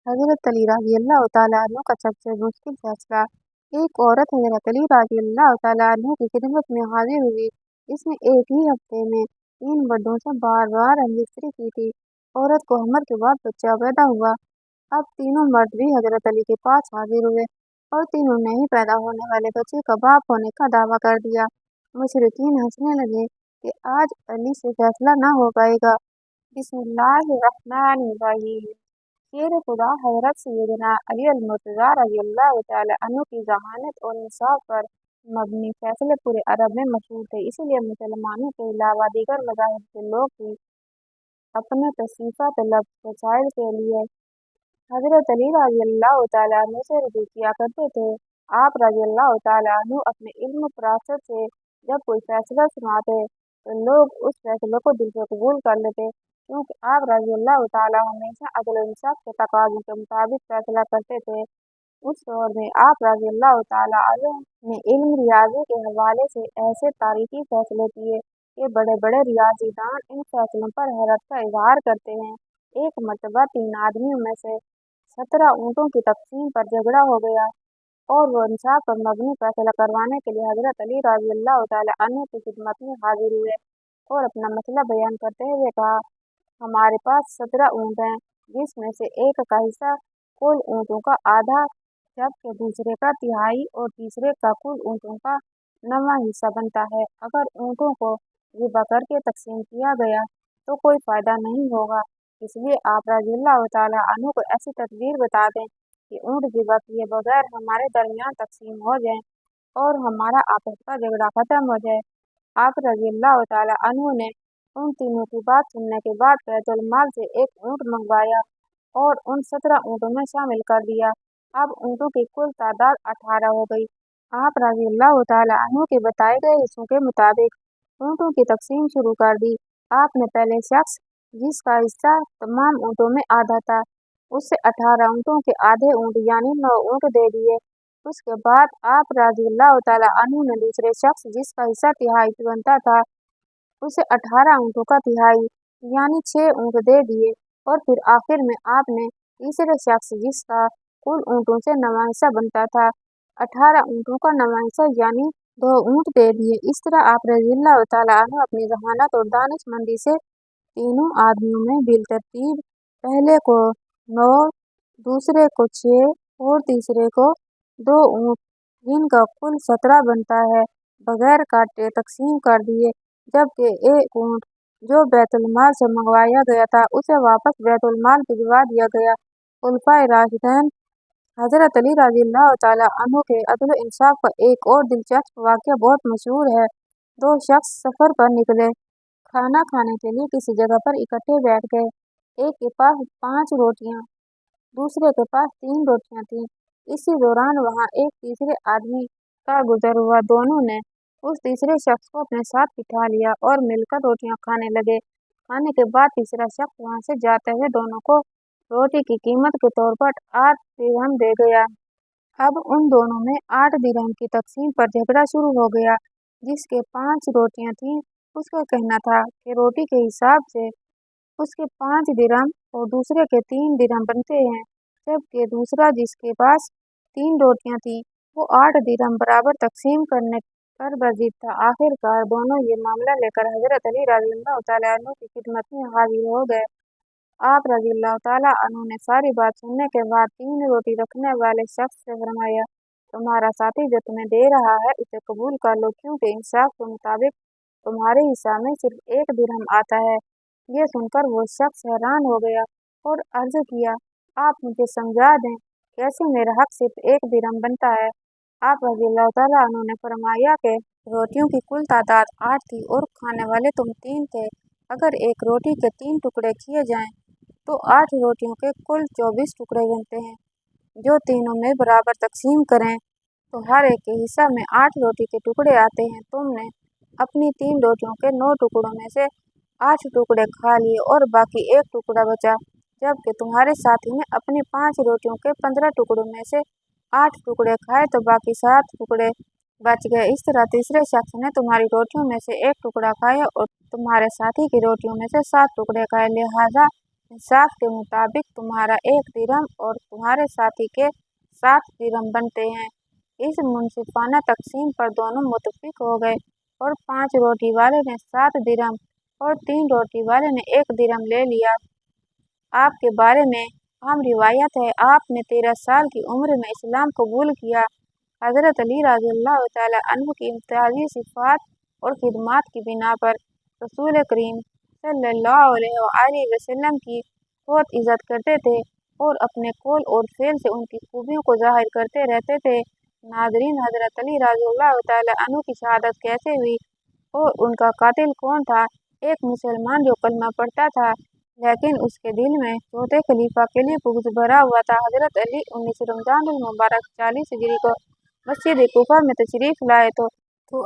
हज़रत अली रज़ियल्लाहु तआला अन्हु का सबसे मुश्किल फैसला। एक औरत हज़रत अली रज़ियल्लाहु तआला अन्हु की खिदमत में हाजिर हुई। इसने एक ही हफ्ते में 3 मर्दों से बार-बार हमबिस्तरी की थी। औरत को हमर के बाद बच्चा पैदा हुआ। अब तीनों मर्द भी हज़रत अली के पास हाजिर हुए और तीनों ने ही पैदा होने वाले बच्चे का बाप होने का दावा कर दिया। मुशरिकीन हंसने लगे कि आज अली से फैसला ना हो पाएगा। बिस्मिल्लाहिर्रहमानिर्रहीम। शेर खुदा हज़रत सैयदना अली अल-मुर्तज़ा रज़ियल्लाहु तआला अन्हु की ज़हानत और इंसाफ पर मबनी फैसले पूरे अरब में मशहूर थे, इसलिए मुसलमानों के अलावा दीगर मज़ाहिब के लोग भी अपने तशरीफ़ा तलब वसाइल के लिए हज़रत अली रज़ियल्लाहु तआला अन्हु से रुजू किया करते थे। आप रज़ियल्लाहु तआला अन्हु अपने इल्म फरासत से जब कोई फैसला सुनाते तो लोग उस फैसले को दिल से कबूल कर लेते, क्योंकि आप रज़ियल्लाहु तआला हमेशा अदल और इंसाफ के तकाज़ों के मुताबिक फैसला करते थे। उस दौर में आप रज़ियल्लाहु तआला अन्हु ने इल्म रियाज़ी के हवाले से ऐसे तारीखी फैसले किए कि बड़े-बड़े रियाज़ीदान इन फैसलों पर हैरत का इज़हार करते हैं। एक मर्तबा 3 आदमियों में से 17 ऊँटों की तक़सीम पर झगड़ा हो गया और वो इंसाफ पर मबनी फैसला करवाने के लिए हज़रत अली रज़ियल्लाहु तआला अन्हु की खिदमत में हाजिर हुए और अपना मसला बयान करते हुए कहा, हमारे पास 17 ऊँट हैं, जिसमें से एक का हिस्सा कुल ऊँटों का आधा, जबकि दूसरे का तिहाई और तीसरे का कुल ऊँटों का 9वां हिस्सा बनता है। अगर ऊँटों को ज़िबा करके तक़सीम किया गया तो कोई फ़ायदा नहीं होगा, इसलिए आप रज़ियल्लाहु तआला अन्हु को ऐसी तदबीर बता दें कि ऊँट ज़िबा किए बगैर हमारे दरमियान तक़सीम हो जाएं और हमारा आपस का झगड़ा ख़त्म हो जाए। आप रज़ियल्लाहु तआला अन्हु ने उन तीनों की बात सुनने के बाद बैतुल माल से एक ऊँट मंगवाया और उन 17 ऊँटों में शामिल कर दिया। अब ऊँटों की कुल तादाद 18 हो गई। आप रज़ियल्लाहु तआला अन्हु के बताए गए हिस्सों के मुताबिक ऊँटों की तक़सीम शुरू कर दी। आपने पहले शख्स जिसका हिस्सा तमाम ऊँटों में आधा था, उससे 18 ऊँटों के आधे ऊँट यानी 9 ऊँट दे दिए। उसके बाद आप रज़ियल्लाहु तआला अन्हु ने दूसरे शख्स जिसका हिस्सा तिहाई बनता था, उसे 18 ऊँटों का तिहाई यानी 6 ऊँट दे दिए और फिर आखिर में आपने तीसरे शख्स जिसका कुल ऊँटों से 9वां हिस्सा बनता था, 18 ऊँटों का 9वां हिस्सा यानी 2 ऊँट दे दिए। इस तरह आप रज़ियल्लाहु तआला अन्हु अपनी ज़हानत और दानिशमंदी से तीनों आदमियों में बिलतरतीब पहले को 9, दूसरे को 6 और तीसरे को 2 ऊँट, जिनका कुल 17 बनता है, बगैर काटे तक़सीम कर दिए, जबकि एक ऊँट जो बैतुल माल से मंगवाया गया था उसे वापस बैतुल माल भिजवा दिया गया। खुलफाए राशिदैन हज़रत अली रज़ियल्लाहु तआला अन्हु के अदल व इंसाफ का एक और दिलचस्प वाक़या बहुत मशहूर है। 2 शख्स सफ़र पर निकले, खाना खाने के लिए किसी जगह पर इकट्ठे बैठ गए। एक के पास 5 रोटियां, दूसरे के पास 3 रोटियां थीं। इसी दौरान वहां एक तीसरे आदमी का गुजर हुआ। दोनों ने उस तीसरे शख्स को अपने साथ बिठा लिया और मिलकर रोटियां खाने लगे। खाने के बाद तीसरा शख्स वहां से जाते हुए दोनों को रोटी की कीमत के तौर पर 8 दिरहम दे गया। अब उन दोनों में 8 दिरहम की तक़सीम पर झगड़ा शुरू हो गया। जिसके 5 रोटियां थीं, उसका कहना था कि रोटी के हिसाब से उसके 5 दिरहम और दूसरे के 3 दिरहम बनते हैं, जबकि दूसरा जिसके पास 3 रोटियां थीं, वो 8 दिरहम बराबर तक़सीम करने पर बज़िद था। आखिरकार दोनों ये मामला लेकर हज़रत अली रज़ियल्लाहु तआला अन्हु की खिदमत में हाजिर हो गए। आप रज़ियल्लाहु तआला अन्हु ने सारी बात सुनने के बाद 3 रोटी रखने वाले शख्स से फरमाया, तुम्हारा साथी जो तुम्हें दे रहा है उसे कबूल कर लो, क्योंकि इंसाफ के मुताबिक तुम्हारे हिस्सा में सिर्फ 1 दिरहम आता है। ये सुनकर वो शख्स हैरान हो गया और अर्ज़ किया, आप मुझे समझा दें कैसे मेरा हक सिर्फ 1 दिरहम बनता है। आप रज़ियल्लाहु तआला अन्हु ने फरमाया कि रोटियों की कुल तादाद 8 थी और खाने वाले तुम 3 थे। अगर एक रोटी के 3 टुकड़े किए जाएं तो 8 रोटियों के कुल 24 टुकड़े बनते हैं, जो तीनों में बराबर तक़सीम करें तो हर एक के हिस्सा में 8 रोटी के टुकड़े आते हैं। तुमने अपनी 3 रोटियों के 9 टुकड़ों में से 8 टुकड़े खा लिए और बाकी 1 टुकड़ा बचा, जबकि तुम्हारे साथी ने अपनी 5 रोटियों के 15 टुकड़ों में से 8 टुकड़े खाए तो बाकी 7 टुकड़े बच गए। इस तरह तीसरे शख्स ने तुम्हारी रोटियों में से 1 टुकड़ा खाया और तुम्हारे साथी की रोटियों में से 7 टुकड़े खाए। लिहाजा इंसाफ के मुताबिक तुम्हारा 1 दिरहम और तुम्हारे साथी के 7 दिरहम बनते हैं। इस मुनसिफाना तकसीम पर दोनों मुत्तफिक हो गए और 5 रोटी वाले ने 7 दिरहम और 3 रोटी वाले ने 1 दिरहम ले लिया। आपके बारे में अहम रिवायत है, आपने 13 साल की उम्र में इस्लाम कबूल किया। हज़रत अली रज़ियल्लाहु तआला अन्हु की इम्तियाजी सिफ़ात और खिदमात की बिना पर रसूल करीम सल्लल्लाहु अलैहि वसल्लम की बहुत इज़्ज़त करते थे और अपने कौल और फ़ेल से उनकी खूबियों को ज़ाहिर करते रहते थे। नाज़रीन, हज़रत अली रज़ियल्लाहु तआला अन्हु की शहादत कैसे हुई और उनका कातिल कौन था? एक मुसलमान जो कलमा पढ़ता था लेकिन उसके दिल में चौथे खलीफा के लिए बुग़्ज़ भरा हुआ था। हज़रत अली 19 रमज़ानुल मुबारक 40 हिजरी को मस्जिद कुफा में तशरीफ़ लाए तो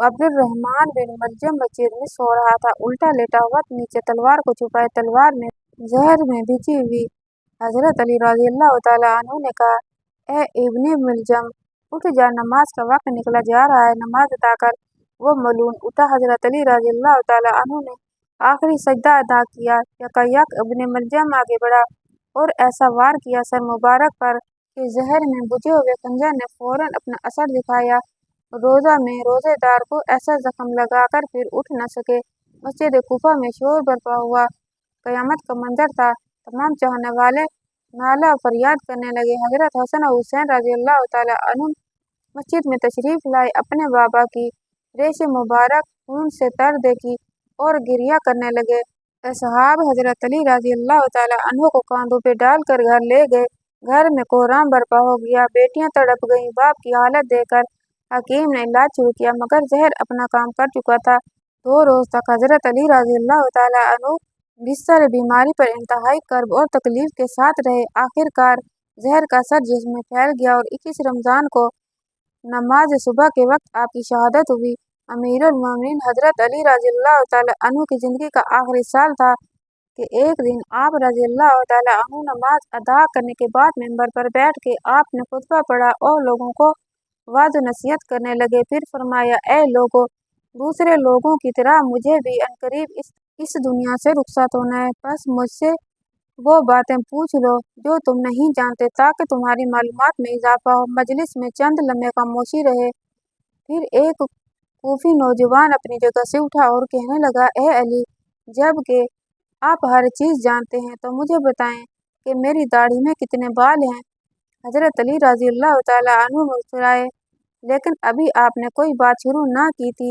अब्दुर्रहमान बिन मुलजम मस्जिद में सो रहा था, उल्टा लेटा हुआ, नीचे तलवार को छुपाए, तलवार में जहर में भिजी हुई। हज़रत अली रज़ियल्लाहु तआला अन्हु ने कहा, ए इब्ने मुलजम, उठ जा, नमाज का वक्त निकला जा रहा है, नमाज अदा कर। वो मलून उठा। हज़रत अली रज़ियल्लाहु तआला अन्हु ने आखिरी सजदा अदा किया। यकायक इब्ने मुलजम आगे बढ़ा और ऐसा वार किया सर मुबारक पर कि जहर में बुझे हुए खंजर ने फौरन अपना असर दिखाया। रोज़ा में रोज़ेदार को ऐसा जख्म लगाकर फिर उठ न सके। मस्जिद कुफा में शोर बरपा हुआ, क़यामत का मंजर था। तमाम चाहने वाले नाला फरियाद करने लगे। हज़रत हसन और हुसैन रज़ियल्लाहु तआला अन्हुम मस्जिद में तशरीफ़ लाए, अपने बाबा की रेश मुबारक खून से तर देखी और गिरिया करने लगे। असहाब हज़रत अली रज़ियल्लाहु तआला अन्हु को कांधों पे डालकर घर ले गए। घर में कोहराम बरपा हो गया। बेटियां तड़प गईं। बाप की हालत देखकर हकीम ने इलाज शुरू किया मगर जहर अपना काम कर चुका था। 2 रोज़ तक हज़रत अली रज़ियल्लाहु तआला अन्हु बिस्तर बीमारी पर इंतहाई कर्ब और तकलीफ के साथ रहे। आखिरकार जहर का असर जिस्म में फैल गया और 21 रमज़ान को नमाज सुबह के वक्त आपकी शहादत हुई। अमीरुल मोमिनीन हज़रत अली रज़ियल्लाहु तआला अन्हु की ज़िंदगी का आखिरी साल था कि एक दिन आप रज़ियल्लाहु तआला अन्हु नमाज अदा करने के बाद मिंबर पर बैठ के आपने खुतबा पढ़ा और लोगों को वाज नसीहत करने लगे। फिर फरमाया, ए लोगों, दूसरे लोगों की तरह मुझे भी अनकरीब इस दुनिया से रुखसत होना है, बस मुझसे वो बातें पूछ लो जो तुम नहीं जानते ताकि तुम्हारी मालूमात में इजाफा हो। मजलिस में चंद लम्हे खामोशी रहे। फिर एक कूफी नौजवान अपनी जगह से उठा और कहने लगा, ए अली, जब के आप हर चीज़ जानते हैं तो मुझे बताएं कि मेरी दाढ़ी में कितने बाल हैं। हज़रत अली रज़ियल्लाहु तआला अन्हु मुस्कुराए, लेकिन अभी आपने कोई बात शुरू ना की थी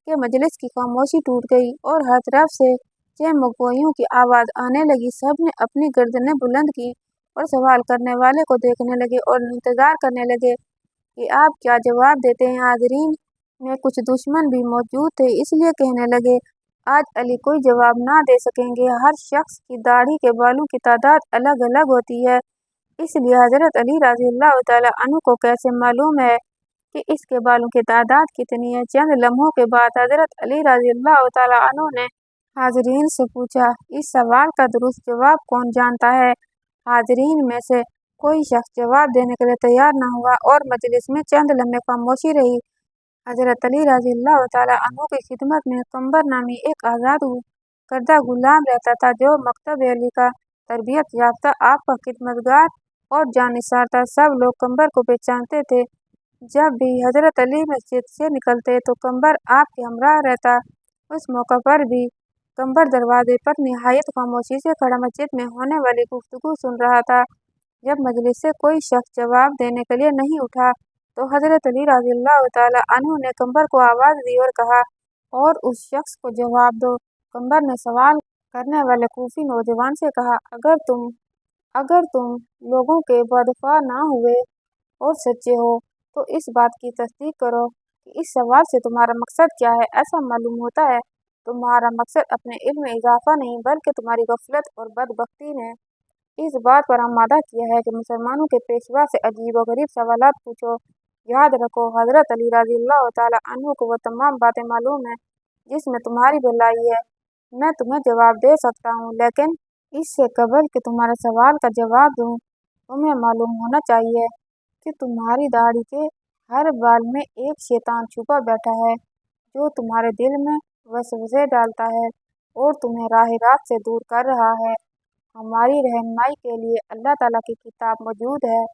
कि मजलिस की खामोशी टूट गई और हर तरफ से चहमगोइयों की आवाज़ आने लगी। सब ने अपनी गर्दनें बुलंद की और सवाल करने वाले को देखने लगे और इंतज़ार करने लगे कि आप क्या जवाब देते हैं। हाज़रीन में कुछ दुश्मन भी मौजूद थे, इसलिए कहने लगे, आज अली कोई जवाब ना दे सकेंगे। हर शख्स की दाढ़ी के बालों की तादाद अलग अलग होती है, इसलिए हज़रत अली रज़ियल्लाहु तआला अन्हु को कैसे मालूम है कि इसके बालों की तादाद कितनी है। चंद लम्हों के बाद हज़रत अली रज़ियल्लाहु तआला अन्हु ने हाज़रीन से पूछा, इस सवाल का दुरुस्त जवाब कौन जानता है। हाज़रीन में से कोई शख्स जवाब देने के लिए तैयार न हुआ और मजलिस में चंद लम्हे खामोशी रही। हज़रत अली रज़ियल्लाहु तआला अन्हु की खिदमत में कंबर नामी एक आज़ाद करदा गुलाम रहता था जो मकतब अली का तरबियत याफ्ता आपका खिदमतगार और जानिसार था। सब लोग कंबर को पहचानते थे। जब भी हज़रत अली मस्जिद से निकलते तो कंबर आपके हमराह रहता। उस मौका पर भी कंबर दरवाजे पर निहायत खामोशी से खड़ा मस्जिद में होने वाली गुफ्तगू सुन रहा था। जब मजलिस से कोई शख्स जवाब देने के लिए नहीं उठा तो हज़रत अली रज़ियल्लाहु तआला अन्हु ने कंबर को आवाज़ दी और कहा, और उस शख्स को जवाब दो। कंबर ने सवाल करने वाले कूफी नौजवान से कहा, अगर तुम लोगों के बदफा ना हुए और सच्चे हो तो इस बात की तस्दीक करो कि इस सवाल से तुम्हारा मकसद क्या है। ऐसा मालूम होता है तुम्हारा मकसद अपने इल्म में इजाफा नहीं बल्कि तुम्हारी गफलत और बदबख्ती ने इस बात पर आमादा किया है कि मुसलमानों के पेशवा से अजीब और गरीब सवालात पूछो। याद रखो, हज़रत अली रज़ियल्लाहु तआला अन्हु को वो तमाम बातें मालूम है जिसमें तुम्हारी भलाई है। मैं तुम्हें जवाब दे सकता हूँ, लेकिन इससे कबल कि तुम्हारे सवाल का जवाब दूँ, तुम्हें मालूम होना चाहिए कि तुम्हारी दाढ़ी के हर बाल में एक शैतान छुपा बैठा है जो तुम्हारे दिल में वसवसे डालता है और तुम्हें राह रास्त से दूर कर रहा है। हमारी रहनुमाई के लिए अल्लाह ताला की किताब मौजूद है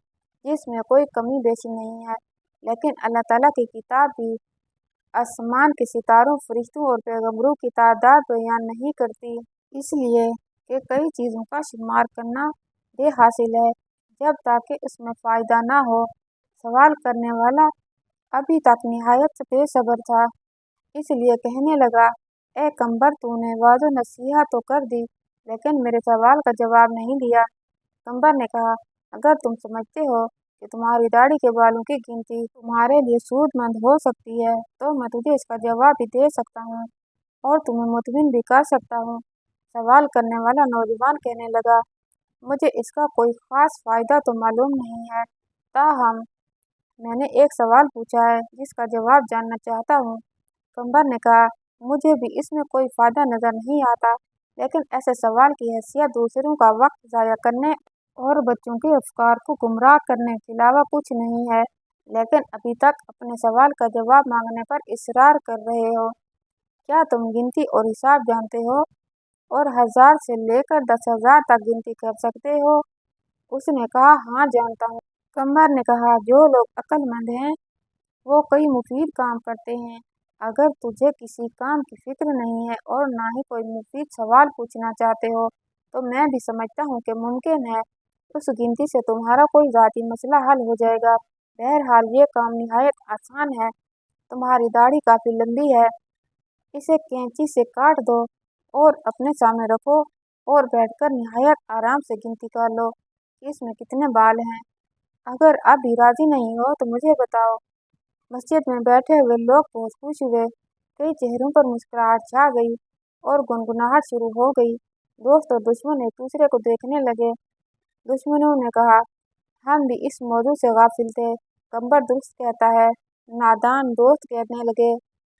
जिसमें कोई कमी बेशी नहीं है। लेकिन अल्लाह ताला की किताब भी आसमान के सितारों, फरिश्तों और पैगंबरों की तादाद बयान नहीं करती, इसलिए कि कई चीज़ों का शुमार करना बेहासिल है जब तक कि उसमें फ़ायदा ना हो। सवाल करने वाला अभी तक निहायत बेसब्र था, इसलिए कहने लगा, ए कम्बर, तूने वादो नसीहत तो कर दी लेकिन मेरे सवाल का जवाब नहीं दिया। कम्बर ने कहा, अगर तुम समझते हो कि तुम्हारी दाढ़ी के बालों की गिनती तुम्हारे लिए सूदमंद हो सकती है तो मैं तुझे इसका जवाब भी दे सकता हूँ और तुम्हें मुतमिन भी कर सकता हूँ। सवाल करने वाला नौजवान कहने लगा, मुझे इसका कोई ख़ास फ़ायदा तो मालूम नहीं है, ताहम मैंने एक सवाल पूछा है जिसका जवाब जानना चाहता हूँ। कम्बर ने कहा, मुझे भी इसमें कोई फ़ायदा नज़र नहीं आता, लेकिन ऐसे सवाल की हैसियत दूसरों का वक्त ज़ाया करने और बच्चों के अफकार को गुमराह करने के अलावा कुछ नहीं है। लेकिन अभी तक अपने सवाल का जवाब मांगने पर इसरार कर रहे हो। क्या तुम गिनती और हिसाब जानते हो और 1000 से लेकर 10,000 तक गिनती कर सकते हो? उसने कहा, हाँ जानता हूँ। कम्बर ने कहा, जो लोग अक्लमंद हैं वो कई मुफीद काम करते हैं। अगर तुझे किसी काम की फिक्र नहीं है और ना ही कोई मुफीद सवाल पूछना चाहते हो तो मैं भी समझता हूँ कि मुमकिन है उस गिनती से तुम्हारा कोई ज़ाती मसला हल हो जाएगा। बहरहाल ये काम निहायत आसान है। तुम्हारी दाढ़ी काफ़ी लंबी है, इसे कैंची से काट दो और अपने सामने रखो और बैठकर निहायत आराम से गिनती कर लो कि इसमें कितने बाल हैं। अगर अब भी राज़ी नहीं हो तो मुझे बताओ। मस्जिद में बैठे हुए लोग बहुत खुश हुए। कई चेहरों पर मुस्कुराहट छा गई और गुनगुनाहट शुरू हो गई। दोस्त और दुश्मन एक दूसरे को देखने लगे। दुश्मनों ने कहा, हम भी इस मौजू से गाफिल थे। कम्बर दुरुस्त कहता है। नादान दोस्त कहने लगे,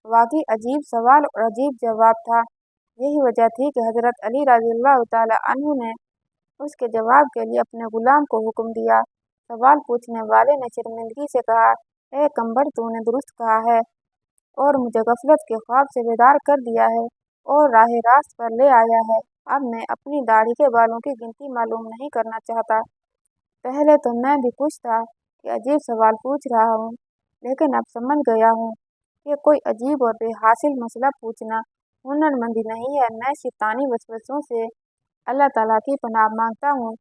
वाकई अजीब सवाल और अजीब जवाब था। यही वजह थी कि हज़रत अली रज़ियल्लाहु ताला अन्हु ने उसके जवाब के लिए अपने गुलाम को हुक्म दिया। सवाल पूछने वाले ने शर्मिंदगी से कहा, ए कम्बर, तूने दुरुस्त कहा है और मुझे गफलत के ख्वाब से बेदार कर दिया है और राह रास्त पर ले आया है। अब मैं अपनी दाढ़ी के बालों की गिनती मालूम नहीं करना चाहता। पहले तो मैं भी कुछ था कि अजीब सवाल पूछ रहा हूँ, लेकिन अब समझ गया हूँ कि कोई अजीब और बेहासिल मसला पूछना हुनरमंदी नहीं है। मैं शैतानी वसवसों से अल्लाह ताला की पनाह मांगता हूँ।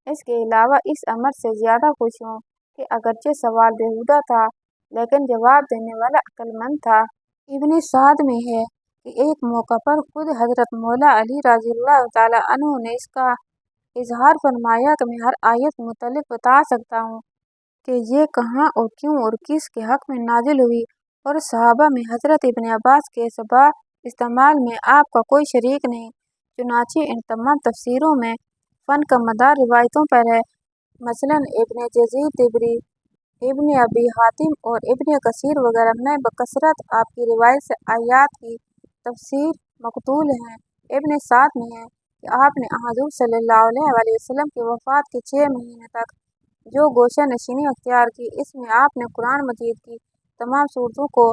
इसके अलावा इस अमर से ज़्यादा खुश हूँ कि अगरचे सवाल बेहुदा था लेकिन जवाब देने वाला अक्लमंद था। इब्न साद में है कि एक मौका पर खुद हज़रत मौला अली रज़ियल्लाहु ताला अन्हु ने इसका इजहार फरमाया कि मैं हर आयत मुतल्लिक़ बता सकता हूँ कि ये कहाँ और क्यों और किस के हक़ में नाजिल हुई और सहाबा में हज़रत इब्न अब्बास के सबा इस्तेमाल में आपका कोई शरीक नहीं। चुनांचे इन तमाम तफसीरों में फ़न का मदार रिवायतों पर है। मसलन इब्न जज़ीर तिबरी, इब्न अबी हातिम और इब्न कसीर वगैरह में बकसरत आपकी रिवायत से आयात की तफसीर मकतूल हैं। इब्न साद में है कि आपने हुज़ूर सल्लल्लाहु अलैहि वसल्लम की वफ़ात के 6 महीने तक जो गोशा नशीनी अख्तियार की, इसमें आपने कुरान मजीद की तमाम सूरतों को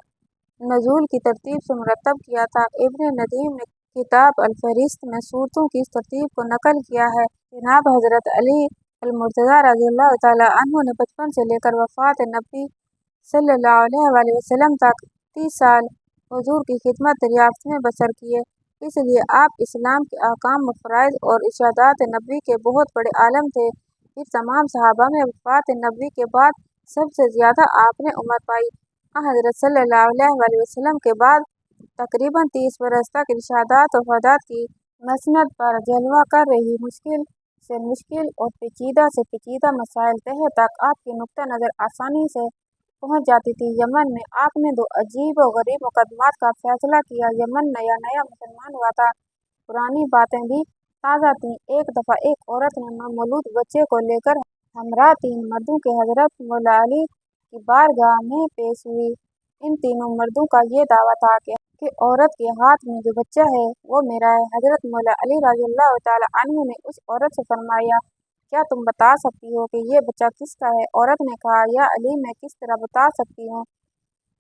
नज़ूल की तरतीब से मुरतब किया था। इब्न नदीम ने किताब अल-फ़हरिस्त में सूरतों की इस तरतीब को नकल किया है। जनाब हज़रत अली अल-मुर्तज़ा रज़ियल्लाहु ताला अन्हु ने बचपन से लेकर वफ़ात नबी सल्लल्लाहु अलैहि वसल्लम तक 30 साल हुज़ूर की खिदमत दरियाफ्त में बसर किए, इसलिए आप इस्लाम के अहकाम व फ़राइज़ और इरशादात नबी के बहुत बड़े आलिम थे। फिर तमाम सहाबा में वफ़ात नबी के बाद सबसे ज़्यादा आपने उम्र पाई। हज़रत सल्लल्लाहु अलैहि वसल्लम के बाद तकरीबन 30 बरस तक इरशादात और वफ़ादात की मसनद पर जलवा कर रही मुश्किल से मुश्किल और पेचीदा से पेचीदा मसाइल तह तक आपकी नुक्ता नज़र आसानी से पहुँच जाती थी। यमन में आपने 2 अजीब और गरीब मुकदमात का फैसला किया। यमन नया नया मुसलमान हुआ था, पुरानी बातें भी ताज़ा थीं। एक दफ़ा एक औरत ने मौलूद बच्चे को लेकर हमरा 3 मर्दों के हज़रत मौला अली की बारगाह में पेश हुई। इन तीनों मर्दों का ये दावा था कि औरत के हाथ में जो बच्चा है वो मेरा है। हज़रत मौला अली रज़ियल्लाहु ताला अन्हु ने उस औरत से फरमाया, क्या तुम बता सकती हो कि ये बच्चा किसका है? औरत ने कहा, या अली, मैं किस तरह बता सकती हूँ,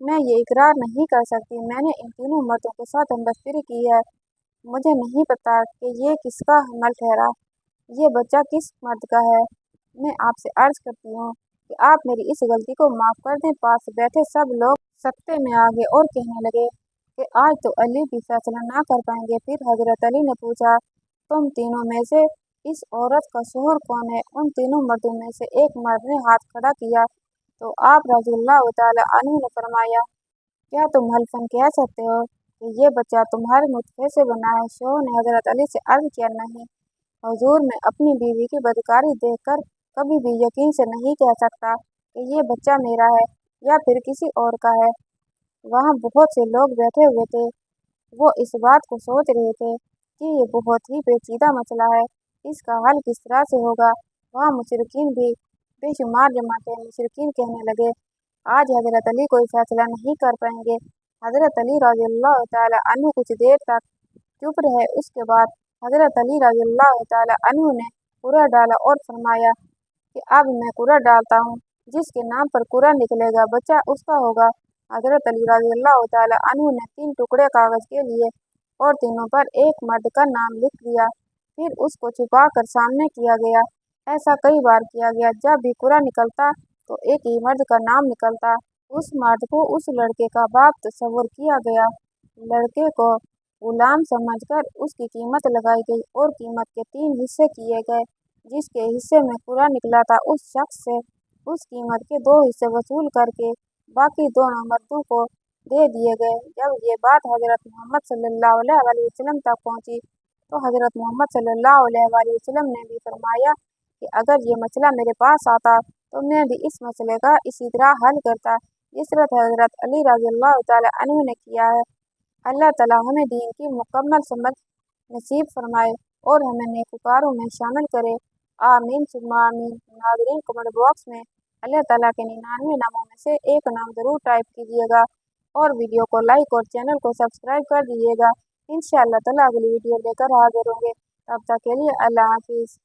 मैं ये इकरार नहीं कर सकती। मैंने इन तीनों मर्दों के साथ हमदस्ती की है, मुझे नहीं पता कि ये किसका हमल ठहरा। ये बच्चा किस मर्द का है? मैं आपसे अर्ज करती हूँ कि आप मेरी इस गलती को माफ़ कर दें। पास बैठे सब लोग सकते में आ गए और कहने लगे कि आज तो अली भी फैसला ना कर पाएंगे। फिर हजरत अली ने पूछा, तुम तीनों में से इस औरत का शोहर कौन है? उन तीनों मर्दों में से एक मर्द ने हाथ खड़ा किया तो आप रज़ियल्लाहु तआला अन्हु ने फरमाया, क्या तुम हल्फन कह सकते हो कि ये बच्चा तुम्हारे नुत्फे से बना है? शोहर ने हजरत अली से अर्ज किया, नहीं हुजूर, मैं अपनी बीवी की बदकारी देखकर कभी भी यकीन से नहीं कह सकता कि ये बच्चा मेरा है या फिर किसी और का है। वहाँ बहुत से लोग बैठे हुए थे, वो इस बात को सोच रहे थे कि ये बहुत ही पेचीदा मसला है, इसका हल किस तरह से होगा। वहाँ मुशरिकीन भी बेशुमार जमा थे। मुशरिकीन कहने लगे, आज हजरत अली कोई फैसला नहीं कर पाएंगे। हजरत अली रज़ियल्लाहु तआला अन्हु कुछ देर तक चुप रहे। उसके बाद हजरत अली रज़ियल्लाहु तआला अन्हु ने कुरा डाला और फरमाया कि अब मैं कुरा डालता हूँ, जिसके नाम पर कुरा निकलेगा बच्चा उसका होगा। हजरत अली रज़ियल्लाहु तआला अन्हु ने 3 टुकड़े कागज के लिए और तीनों पर एक मर्द का नाम लिख दिया। फिर उसको छुपा कर सामने किया गया। ऐसा कई बार किया गया। जब भी कुरा निकलता तो एक ही मर्द का नाम निकलता। उस मर्द को उस लड़के का बाप तस्वुर किया गया। लड़के को गुलाम समझकर उसकी कीमत लगाई गई और कीमत के 3 हिस्से किए गए। जिसके हिस्से में कुरा निकला था उस शख्स से उस कीमत के 2 हिस्से वसूल करके बाकी दोनों मर्दों को दे दिए गए। जब ये बात हजरत मोहम्मद सल्लल्लाहु अलैहि वसल्लम तक पहुंची तो हजरत मोहम्मद सल्लल्लाहु अलैहि वसल्लम ने भी फरमाया कि अगर ये मसला मेरे पास आता तो मैं भी इस मसले का इसी तरह हल करता जिस तरह हजरत अली रज़ियल्लाहु तआला अन्हु ने किया है। अल्लाह ताला हमें दीन की मुकम्मल समझ नसीब फरमाए और हमें नेककारों में शामिल करे। आमीन सुम्मा आमीन। नाज़रीन, कमेंट बॉक्स में अल्लाह ताला के 99 नामों में से एक नाम ज़रूर टाइप कीजिएगा और वीडियो को लाइक और चैनल को सब्सक्राइब कर दीजिएगा। इंशाअल्लाह ताला अगली वीडियो लेकर हाजिर होंगे। तब तक के लिए अल्लाह हाफिज़।